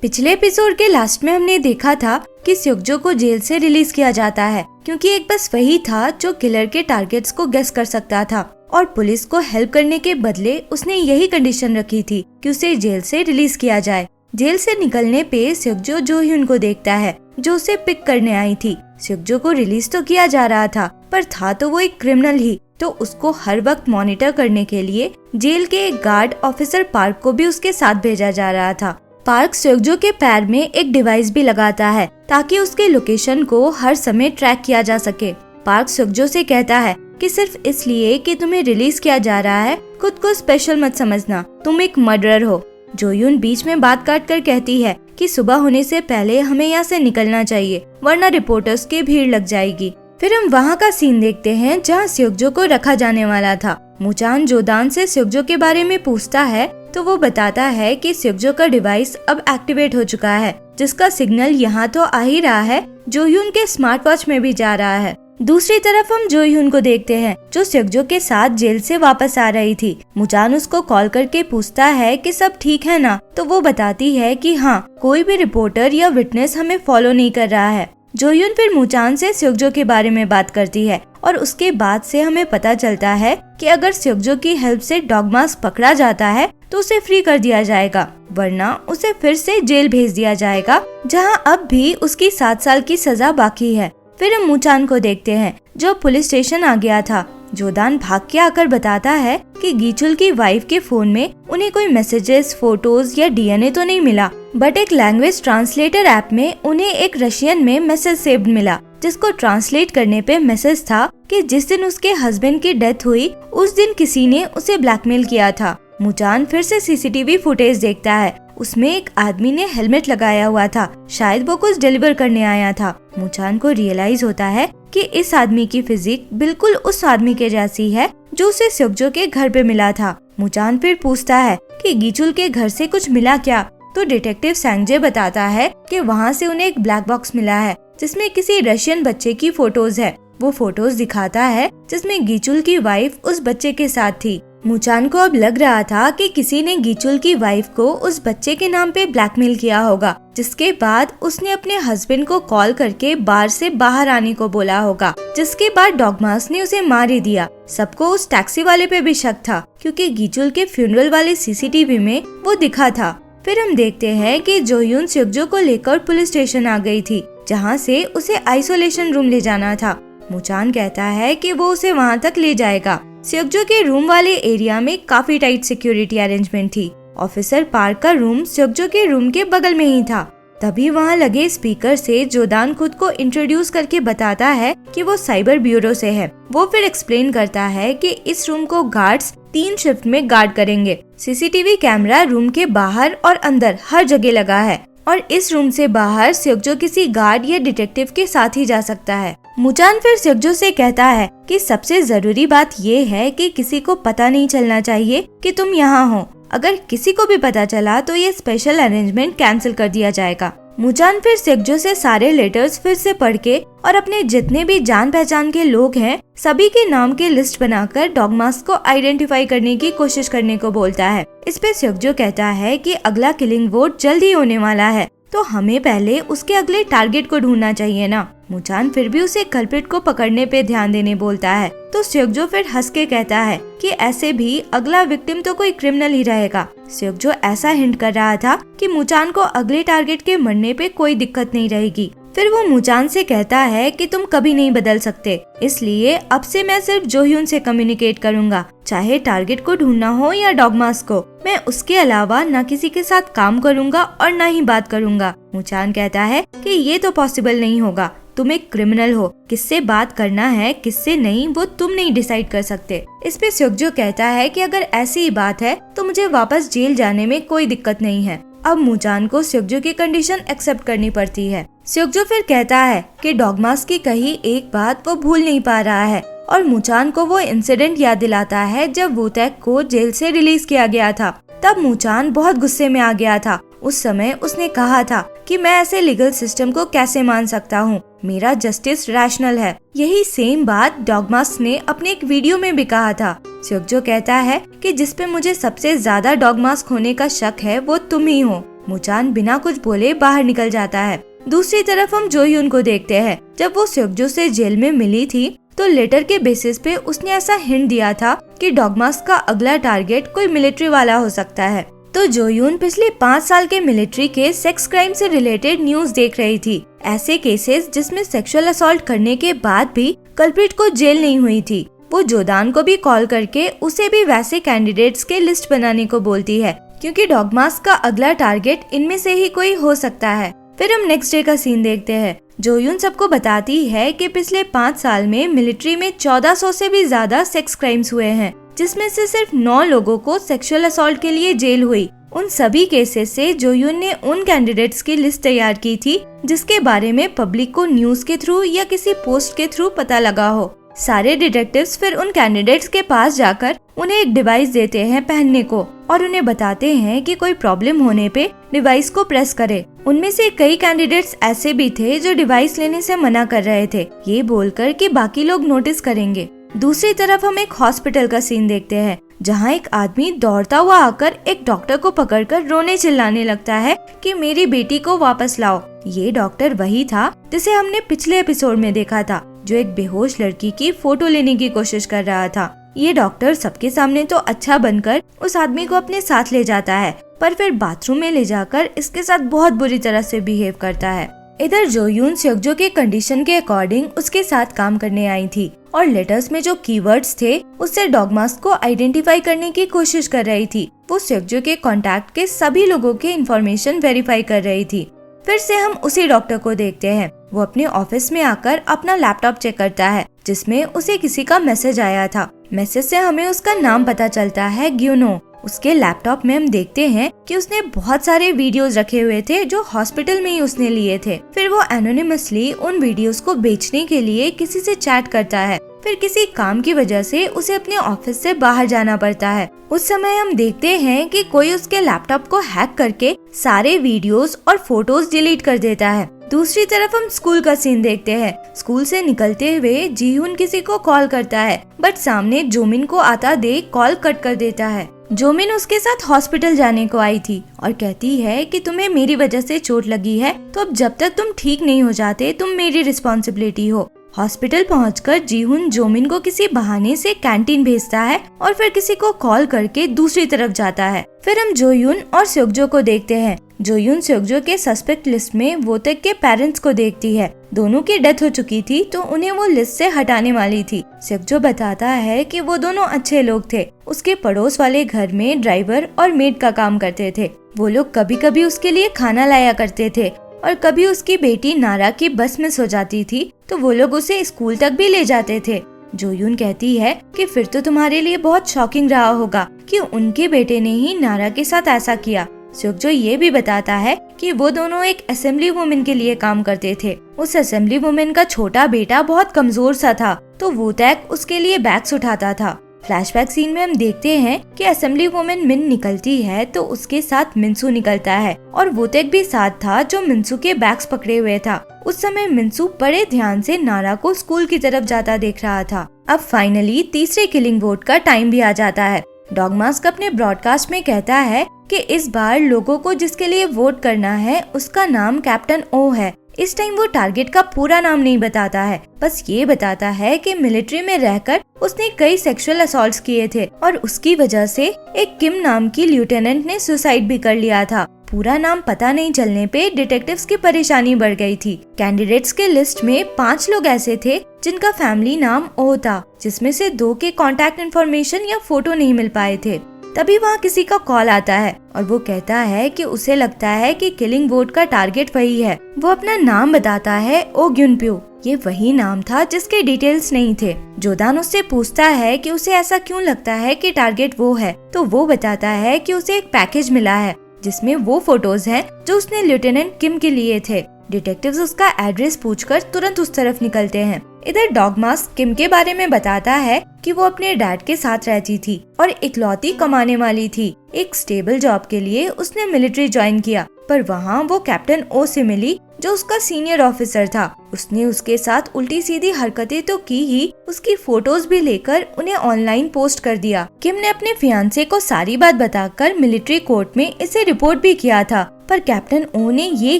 पिछले एपिसोड के लास्ट में हमने देखा था कि स्योग्जो को जेल से रिलीज किया जाता है क्योंकि एक बस वही था जो किलर के टारगेट्स को गेस कर सकता था और पुलिस को हेल्प करने के बदले उसने यही कंडीशन रखी थी कि उसे जेल से रिलीज किया जाए। जेल से निकलने पे स्योग्जो जो-hyun को देखता है जो उसे पिक करने आई थी। स्योग्जो को रिलीज तो किया जा रहा था पर था तो वो एक क्रिमिनल ही, तो उसको हर वक्त मॉनिटर करने के लिए जेल के एक गार्ड ऑफिसर पार्क को भी उसके साथ भेजा जा रहा था। पार्क स्योग्जो के पैर में एक डिवाइस भी लगाता है ताकि उसके लोकेशन को हर समय ट्रैक किया जा सके। पार्क स्योग्जो से कहता है कि सिर्फ इसलिए कि तुम्हें रिलीज किया जा रहा है खुद को स्पेशल मत समझना, तुम एक मर्डरर हो। जो-hyun बीच में बात काट कर कहती है कि सुबह होने से पहले हमें यहाँ से निकलना चाहिए वरना रिपोर्टर्स की भीड़ लग जाएगी। फिर हम वहाँ का सीन देखते हैं जहाँ स्योग्जो को रखा जाने वाला था। मुचान जोदान से स्योग्जो के बारे में पूछता है तो वो बताता है कि स्योग्जो का डिवाइस अब एक्टिवेट हो चुका है जिसका सिग्नल यहाँ तो आ ही रहा है, जो-hyun के स्मार्ट वॉच में भी जा रहा है। दूसरी तरफ हम जो-hyun को देखते हैं जो स्योग्जो के साथ जेल से वापस आ रही थी। मुचान उसको कॉल करके पूछता है कि सब ठीक है ना, तो वो बताती है कि हाँ, कोई भी रिपोर्टर या विटनेस हमें फॉलो नहीं कर रहा है। जो-hyun फिर मुचान से स्योग्जो के बारे में बात करती है और उसके बाद से हमें पता चलता है कि अगर स्योग्जो की हेल्प से डॉग मास्क पकड़ा जाता है तो उसे फ्री कर दिया जाएगा, वरना उसे फिर से जेल भेज दिया जाएगा जहां अब भी उसकी 7 साल की सजा बाकी है। फिर हम मुचान को देखते हैं जो पुलिस स्टेशन आ गया था। जोदान भाग के आकर बताता है कि गीचुल की वाइफ के फोन में उन्हें कोई मैसेजेस, फोटोज या डीएनए तो नहीं मिला, बट एक लैंग्वेज ट्रांसलेटर ऐप में उन्हें एक रशियन में मैसेज सेव्ड मिला जिसको ट्रांसलेट करने पे मैसेज था कि जिस दिन उसके हस्बैंड की डेथ हुई उस दिन किसी ने उसे ब्लैकमेल किया था। मुचान फिर से सीसीटीवी फुटेज देखता है, उसमें एक आदमी ने हेलमेट लगाया हुआ था, शायद वो कुछ डिलीवर करने आया था। मुचान को रियलाइज होता है कि इस आदमी की फिजिक बिल्कुल उस आदमी के जैसी है जो उसे स्योग्जो के घर पे मिला था। मुचान फिर पूछता है कि गीचुल के घर से कुछ मिला क्या, तो डिटेक्टिव सैंगजे बताता है कि वहाँ से उन्हें एक ब्लैक बॉक्स मिला है जिसमें किसी रशियन बच्चे की फोटोज है। वो फोटोज दिखाता है जिसमें गीचुल की वाइफ उस बच्चे के साथ थी। मुचान को अब लग रहा था कि किसी ने गीचुल की वाइफ को उस बच्चे के नाम पे ब्लैकमेल किया होगा, जिसके बाद उसने अपने हस्बैंड को कॉल करके बार से बाहर आने को बोला होगा, जिसके बाद डॉगमास ने उसे मार ही दिया। सबको उस टैक्सी वाले पे भी शक था क्योंकि गीचुल के फ्यूनरल वाले सीसीटीवी में वो दिखा था। फिर हम देखते हैं कि जो-hyun स्योग्जो को लेकर पुलिस स्टेशन आ गई थी जहाँ से उसे आइसोलेशन रूम ले जाना था। मुचान कहता है कि वो उसे वहाँ तक ले जाएगा। स्योग्जो के रूम वाले एरिया में काफी टाइट सिक्योरिटी अरेंजमेंट थी। ऑफिसर पार्क का रूम स्योग्जो के रूम के बगल में ही था। तभी वहाँ लगे स्पीकर से जोदान खुद को इंट्रोड्यूस करके बताता है कि वो साइबर ब्यूरो से है। वो फिर एक्सप्लेन करता है कि इस रूम को गार्ड्स 3 शिफ्ट में गार्ड करेंगे। सीसीटीवी कैमरा रूम के बाहर और अंदर हर जगह लगा है और इस रूम से बाहर स्योग्जो किसी गार्ड या डिटेक्टिव के साथ ही जा सकता है। मुचान फिर स्योग्जो से कहता है कि सबसे जरूरी बात ये है कि किसी को पता नहीं चलना चाहिए कि तुम यहाँ हो। अगर किसी को भी पता चला तो ये स्पेशल अरेंजमेंट कैंसिल कर दिया जाएगा। मुचान फिर स्योग्जो से सारे लेटर्स फिर से पढ़ के और अपने जितने भी जान पहचान के लोग हैं सभी के नाम की लिस्ट बनाकर डॉगमास को आइडेंटिफाई करने की कोशिश करने को बोलता है। इस पे स्योग्जो कहता है कि अगला किलिंग वोट जल्द ही होने वाला है तो हमें पहले उसके अगले टारगेट को ढूंढना चाहिए ना। मुचान फिर भी उसे कल्प्रिट को पकड़ने पे ध्यान देने बोलता है तो स्योग्जो फिर हंस के कहता है कि ऐसे भी अगला विक्टिम तो कोई क्रिमिनल ही रहेगा। स्योग्जो ऐसा हिंट कर रहा था कि मुचान को अगले टारगेट के मरने पे कोई दिक्कत नहीं रहेगी। फिर वो मुचान से कहता है कि तुम कभी नहीं बदल सकते, इसलिए अब से मैं सिर्फ जो-hyun से कम्युनिकेट करूंगा, चाहे टारगेट को ढूंढना हो या डॉगमास को। मैं उसके अलावा न किसी के साथ काम करूंगा और न ही बात करूंगा। मुचान कहता है कि ये तो पॉसिबल नहीं होगा, तुम एक क्रिमिनल हो, किससे बात करना है किससे नहीं वो तुम नहीं डिसाइड कर सकते। इस पे स्योग्जो कहता है कि अगर ऐसी ही बात है तो मुझे वापस जेल जाने में कोई दिक्कत नहीं है। अब मुचान को स्योग्जो की कंडीशन एक्सेप्ट करनी पड़ती है। स्योग्जो फिर कहता है कि डॉगमास की कही एक बात वो भूल नहीं पा रहा है और मुचान को वो इंसिडेंट याद दिलाता है जब वूटैक को जेल से रिलीज किया गया था। तब मुचान बहुत गुस्से में आ गया था। उस समय उसने कहा था कि मैं ऐसे लीगल सिस्टम को कैसे मान सकता हूँ, मेरा जस्टिस रैशनल है। यही सेम बात डॉगमास ने अपने एक वीडियो में भी कहा था। स्योग्जो कहता है कि जिस पे मुझे सबसे ज्यादा डॉगमास होने का शक है वो तुम ही हो। मुचान बिना कुछ बोले बाहर निकल जाता है। दूसरी तरफ हम जो यून को देखते हैं। जब वो सेokjo से जेल में मिली थी तो लेटर के बेसिस पे उसने ऐसा हिंट दिया था कि डॉगमास का अगला टारगेट कोई मिलिट्री वाला हो सकता है। तो जो यून पिछले 5 साल के मिलिट्री के सेक्स क्राइम से रिलेटेड न्यूज देख रही थी, ऐसे केसेस जिसमें सेक्सुअल असॉल्ट करने के बाद भी कल्प्रिट को जेल नहीं हुई थी। वो जोदान को भी कॉल करके उसे भी वैसे कैंडिडेट्स के लिस्ट बनाने को बोलती है, क्योंकि डॉगमास का अगला टारगेट इनमें से ही कोई हो सकता है। फिर हम नेक्स्ट डे का सीन देखते हैं। जो यून सबको बताती है कि पिछले 5 साल में मिलिट्री में 1400 से भी ज्यादा सेक्स क्राइम्स हुए हैं, जिसमें से सिर्फ 9 लोगों को सेक्सुअल असॉल्ट के लिए जेल हुई। उन सभी केसेस से जो यून ने उन कैंडिडेट्स की लिस्ट तैयार की थी जिसके बारे में पब्लिक को न्यूज के थ्रू या किसी पोस्ट के थ्रू पता लगा हो। सारे डिटेक्टिव्स फिर उन कैंडिडेट्स के पास जाकर उन्हें एक डिवाइस देते हैं पहनने को और उन्हें बताते हैं कि कोई प्रॉब्लम होने पे डिवाइस को प्रेस करे। उनमें से कई कैंडिडेट्स ऐसे भी थे जो डिवाइस लेने से मना कर रहे थे, ये बोलकर कि बाकी लोग नोटिस करेंगे। दूसरी तरफ हम एक हॉस्पिटल का सीन देखते हैं, जहाँ एक आदमी दौड़ता हुआ आकर एक डॉक्टर को पकड़कर रोने चिल्लाने लगता है कि मेरी बेटी को वापस लाओ। ये डॉक्टर वही था जिसे हमने पिछले एपिसोड में देखा था, जो एक बेहोश लड़की की फोटो लेने की कोशिश कर रहा था। ये डॉक्टर सबके सामने तो अच्छा बनकर उस आदमी को अपने साथ ले जाता है, पर फिर बाथरूम में ले जाकर इसके साथ बहुत बुरी तरह से बिहेव करता है। इधर जो यून सेokjo के कंडीशन के अकॉर्डिंग उसके साथ काम करने आई थी और लेटर्स में जो कीवर्ड्स थे उससे डॉगमास को आइडेंटिफाई करने की कोशिश कर रही थी। वो सेokjo के कॉन्टैक्ट के सभी लोगों के इंफॉर्मेशन वेरीफाई कर रही थी। फिर से हम उसी डॉक्टर को देखते हैं। वो अपने ऑफिस में आकर अपना लैपटॉप चेक करता है, जिसमें उसे किसी का मैसेज आया था। मैसेज से हमें उसका नाम पता चलता है, ग्यूनो। उसके लैपटॉप में हम देखते हैं कि उसने बहुत सारे वीडियोस रखे हुए थे जो हॉस्पिटल में ही उसने लिए थे। फिर वो एनोनिमसली उन वीडियोस को बेचने के लिए किसी से चैट करता है। फिर किसी काम की वजह से उसे अपने ऑफिस से बाहर जाना पड़ता है। उस समय हम देखते हैं कि कोई उसके लैपटॉप को हैक करके सारे वीडियोस और फोटोज डिलीट कर देता है। दूसरी तरफ हम स्कूल का सीन देखते हैं। स्कूल से निकलते हुए जीहुन किसी को कॉल करता है, बट सामने जोमिन को आता देख कॉल कट कर देता है। जोमिन उसके साथ हॉस्पिटल जाने को आई थी और कहती है कि तुम्हें मेरी वजह से चोट लगी है, तो अब जब तक तुम ठीक नहीं हो जाते तुम मेरी रिस्पॉन्सिबिलिटी हो। हॉस्पिटल पहुंचकर जीहुन जोमिन को किसी बहाने से कैंटीन भेजता है और फिर किसी को कॉल करके दूसरी तरफ जाता है। फिर हम जोयुन और सेokjo को देखते हैं। जोयुन सेokjo के सस्पेक्ट लिस्ट में वोटेक के पेरेंट्स को देखती है। दोनों की डेथ हो चुकी थी तो उन्हें वो लिस्ट से हटाने वाली थी। सेokjo बताता है कि वो दोनों अच्छे लोग थे। उसके पड़ोस वाले घर में ड्राइवर और मेड का काम करते थे। वो लोग कभी कभी उसके लिए खाना लाया करते थे और कभी उसकी बेटी नारा की बस मिस हो जाती थी तो वो लोग उसे स्कूल तक भी ले जाते थे। जोयुन कहती है कि फिर तो तुम्हारे लिए बहुत शॉकिंग रहा होगा कि उनके बेटे ने ही नारा के साथ ऐसा किया। सेokjo ये भी बताता है कि वो दोनों एक असेंबली वुमेन के लिए काम करते थे। उस असेंबली वुमेन का छोटा बेटा बहुत कमजोर सा था तो वोटेक उसके लिए बैग्स उठाता था। फ्लैशबैक सीन में हम देखते हैं कि असेंबली वुमेन मिन निकलती है तो उसके साथ मिन्सू निकलता है और वोटेक भी साथ था जो मिन्सू के बैग्स पकड़े हुए था। उस समय मिन्सू बड़े ध्यान से नारा को स्कूल की तरफ जाता देख रहा था। अब फाइनली तीसरे किलिंग वोट का टाइम भी आ जाता है। डॉगमास्क अपने ब्रॉडकास्ट में कहता है कि इस बार लोगों को जिसके लिए वोट करना है उसका नाम कैप्टन ओ है। इस टाइम वो टारगेट का पूरा नाम नहीं बताता है, बस ये बताता है कि मिलिट्री में रहकर उसने कई सेक्सुअल असॉल्ट्स किए थे और उसकी वजह से एक किम नाम की लेफ्टिनेंट ने सुसाइड भी कर लिया था। पूरा नाम पता नहीं चलने पे डिटेक्टिव्स की परेशानी बढ़ गई थी। कैंडिडेट्स के लिस्ट में 5 लोग ऐसे थे जिनका फैमिली नाम ओ था, जिसमें से 2 के कॉन्टैक्ट इन्फॉर्मेशन या फोटो नहीं मिल पाए थे। तभी वहाँ किसी का कॉल आता है और वो कहता है कि उसे लगता है कि किलिंग वोट का टारगेट वही है। वो अपना नाम बताता है, ओ ग्युनप्यो। ये वही नाम था जिसके डिटेल्स नहीं थे। जोदान उससे पूछता है कि उसे ऐसा क्यों लगता है कि टारगेट वो है, तो वो बताता है कि उसे एक पैकेज मिला है जिसमें वो फोटोज हैं जो उसने लेफ्टिनेंट किम के लिए थे। डिटेक्टिव्स उसका एड्रेस पूछकर तुरंत उस तरफ निकलते हैं। इधर डॉगमास्क किम के बारे में बताता है कि वो अपने डैड के साथ रहती थी और इकलौती कमाने वाली थी। एक स्टेबल जॉब के लिए उसने मिलिट्री ज्वाइन किया, पर वहाँ वो कैप्टन ओ से मिली जो उसका सीनियर ऑफिसर था। उसने उसके साथ उल्टी सीधी हरकतें तो की ही, उसकी फोटोज भी लेकर उन्हें ऑनलाइन पोस्ट कर दिया। किम ने अपने फियांसे को सारी बात बताकर मिलिट्री कोर्ट में इसे रिपोर्ट भी किया था, पर कैप्टन ओ ने ये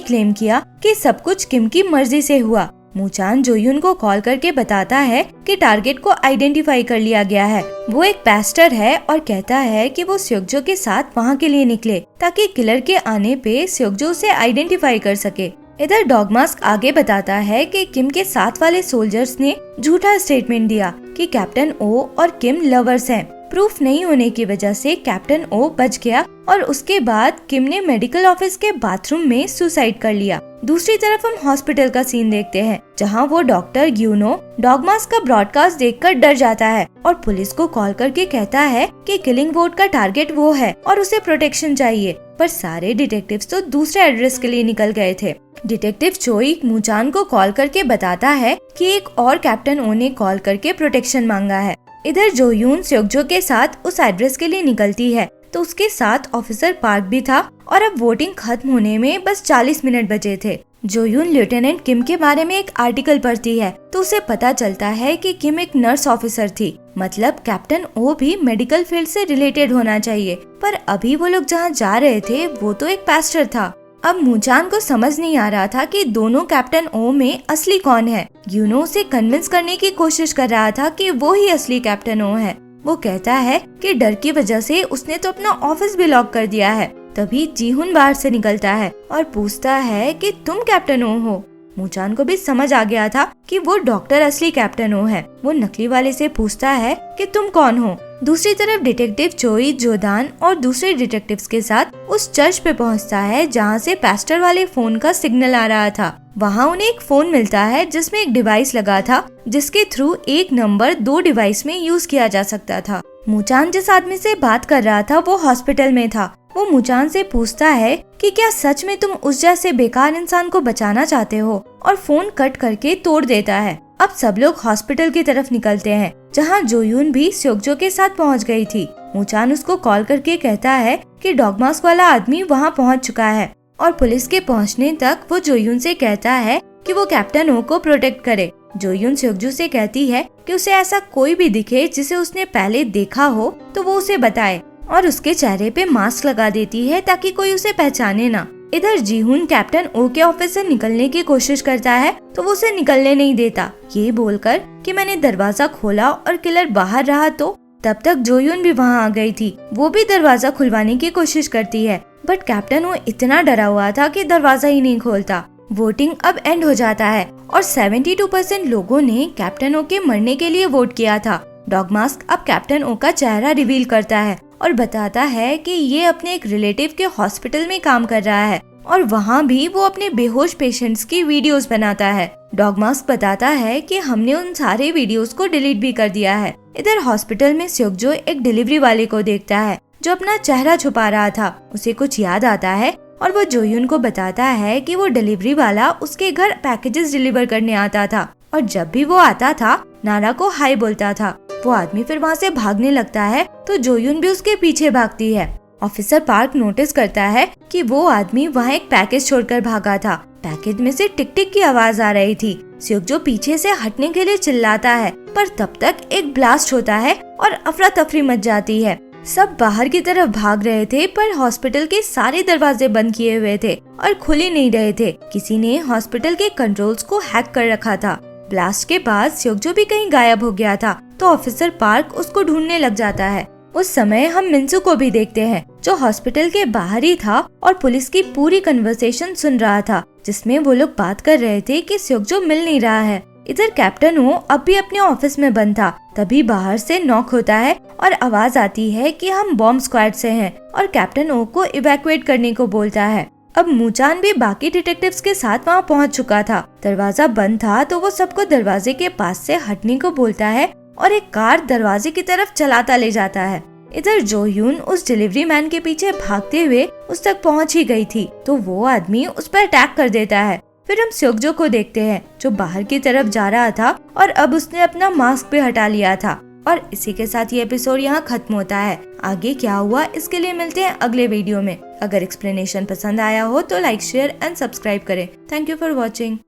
क्लेम किया कि सब कुछ किम की मर्जी से हुआ। मूचान जोयुन को कॉल करके बताता है कि टारगेट को आइडेंटिफाई कर लिया गया है। वो एक पैस्टर है और कहता है कि वो स्योकजो के साथ वहाँ के लिए निकले ताकि किलर के आने पे स्योकजो उसे आइडेंटिफाई कर सके। इधर डॉग मास्क आगे बताता है कि किम के साथ वाले सोल्जर्स ने झूठा स्टेटमेंट दिया कि कैप्टन ओ और किम लवर्स हैं। प्रूफ नहीं होने की वजह से कैप्टन ओ बच गया और उसके बाद किम ने मेडिकल ऑफिस के बाथरूम में सुसाइड कर लिया। दूसरी तरफ हम हॉस्पिटल का सीन देखते हैं, जहां वो डॉक्टर ग्यूनो डॉग मास्क का ब्रॉडकास्ट देखकर डर जाता है और पुलिस को कॉल करके कहता है कि किलिंग बोर्ड का टारगेट वो है और उसे प्रोटेक्शन चाहिए। पर सारे डिटेक्टिव्स तो दूसरे एड्रेस के लिए निकल गए थे। डिटेक्टिव चोई मूचान को कॉल करके बताता है कि एक और कैप्टन ओ ने कॉल करके प्रोटेक्शन मांगा है। इधर जोयून स्योकजो के साथ उस एड्रेस के लिए निकलती है तो उसके साथ ऑफिसर पार्क भी था और अब वोटिंग खत्म होने में बस 40 मिनट बचे थे। जोयून लेफ्टिनेंट किम के बारे में एक आर्टिकल पढ़ती है तो उसे पता चलता है कि किम एक नर्स ऑफिसर थी, मतलब कैप्टन ओ भी मेडिकल फील्ड से रिलेटेड होना चाहिए। पर अभी वो लोग जहाँ जा रहे थे वो तो एक पैस्टर था। अब मूचान को समझ नहीं आ रहा था कि दोनों कैप्टन ओ में असली कौन है। यूनो उसे कन्विंस करने की कोशिश कर रहा था कि वो ही असली कैप्टन ओ है। वो कहता है कि डर की वजह से उसने तो अपना ऑफिस भी लॉक कर दिया है। तभी जीहुन बाहर से निकलता है और पूछता है कि तुम कैप्टन ओ हो। मूचान को भी समझ आ गया था कि वो डॉक्टर असली कैप्टन ओ है। वो नकली वाले से पूछता है कि तुम कौन हो। दूसरी तरफ डिटेक्टिव चोई जोदान और दूसरे डिटेक्टिव्स के साथ उस चर्च पे पहुंचता है जहां से पैस्टर वाले फोन का सिग्नल आ रहा था। वहां उन्हें एक फोन मिलता है जिसमें एक डिवाइस लगा था जिसके थ्रू एक नंबर 2 डिवाइस में यूज किया जा सकता था। मूचान जिस आदमी से बात कर रहा था वो हॉस्पिटल में था। वो मूचान से पूछता है कि क्या सच में तुम उस जैसे बेकार इंसान को बचाना चाहते हो, और फोन कट करके तोड़ देता है। अब सब लोग हॉस्पिटल की तरफ निकलते हैं जहां जोयून भी स्योकजो के साथ पहुंच गई थी। मूचान उसको कॉल करके कहता है कि डॉग मास्क वाला आदमी वहां पहुंच चुका है और पुलिस के पहुंचने तक वो जोयून से कहता है कि वो कैप्टन ओ को प्रोटेक्ट करे। जोयून स्योकजो से कहती है कि उसे ऐसा कोई भी दिखे जिसे उसने पहले देखा हो तो वो उसे बताए, और उसके चेहरे पे मास्क लगा देती है ताकि कोई उसे पहचाने ना। इधर जीहुन कैप्टन ओ के ऑफिस से निकलने की कोशिश करता है तो वो उसे निकलने नहीं देता, ये बोलकर कि मैंने दरवाजा खोला और किलर बाहर रहा तो। तब तक जोयून भी वहाँ आ गई थी। वो भी दरवाजा खुलवाने की कोशिश करती है बट कैप्टन ओ इतना डरा हुआ था कि दरवाजा ही नहीं खोलता। वोटिंग अब एंड हो जाता है और 72% लोगों ने कैप्टन ओ के मरने के लिए वोट किया था। डॉग मास्क अब कैप्टन ओ का चेहरा रिवील करता है और बताता है कि ये अपने एक रिलेटिव के हॉस्पिटल में काम कर रहा है और वहाँ भी वो अपने बेहोश पेशेंट्स की वीडियोस बनाता है। डॉग मास्क बताता है कि हमने उन सारे वीडियोस को डिलीट भी कर दिया है। इधर हॉस्पिटल में स्योकजो एक डिलीवरी वाले को देखता है जो अपना चेहरा छुपा रहा था। उसे कुछ याद आता है और वो जोयून को बताता है कि वो डिलीवरी वाला उसके घर पैकेजेस डिलीवर करने आता था और जब भी वो आता था नारा को हाय बोलता था। वो आदमी फिर वहाँ से भागने लगता है तो जोयून भी उसके पीछे भागती है। ऑफिसर पार्क नोटिस करता है कि वो आदमी वहाँ एक पैकेज छोड़कर भागा था। पैकेज में से टिक टिक की आवाज आ रही थी। स्योकजो पीछे से हटने के लिए चिल्लाता है पर तब तक एक ब्लास्ट होता है और अफरा तफरी मच जाती है। सब बाहर की तरफ भाग रहे थे पर हॉस्पिटल के सारे दरवाजे बंद किए हुए थे और खुल ही नहीं रहे थे। किसी ने हॉस्पिटल के कंट्रोल्स को हैक कर रखा था। ब्लास्ट के बाद स्योकजो भी कहीं गायब हो गया था तो ऑफिसर पार्क उसको ढूंढने लग जाता है। उस समय हम मिंसू को भी देखते हैं जो हॉस्पिटल के बाहर ही था और पुलिस की पूरी कन्वर्सेशन सुन रहा था जिसमें वो लोग बात कर रहे थे कि स्योकजो मिल नहीं रहा है। इधर कैप्टन ओ अब भी अपने ऑफिस में बंद था। तभी बाहर से नॉक होता है और आवाज आती है कि हम बॉम्ब स्क्वाड से हैं और कैप्टन ओ को इवैक्यूएट करने को बोलता है। अब मूचान भी बाकी डिटेक्टिव्स के साथ वहाँ पहुँच चुका था। दरवाजा बंद था तो वो सबको दरवाजे के पास से हटने को बोलता है और एक कार दरवाजे की तरफ चलाता ले जाता है। इधर जोयून उस डिलीवरी मैन के पीछे भागते हुए उस तक पहुंच ही गई थी तो वो आदमी उस पर अटैक कर देता है। फिर हम स्योकजो को देखते हैं जो बाहर की तरफ जा रहा था और अब उसने अपना मास्क भी हटा लिया था। और इसी के साथ ये एपिसोड यहाँ खत्म होता है। आगे क्या हुआ इसके लिए मिलते हैं अगले वीडियो में। अगर एक्सप्लेनेशन पसंद आया हो तो लाइक शेयर एंड सब्सक्राइब करें। Thank you for watching.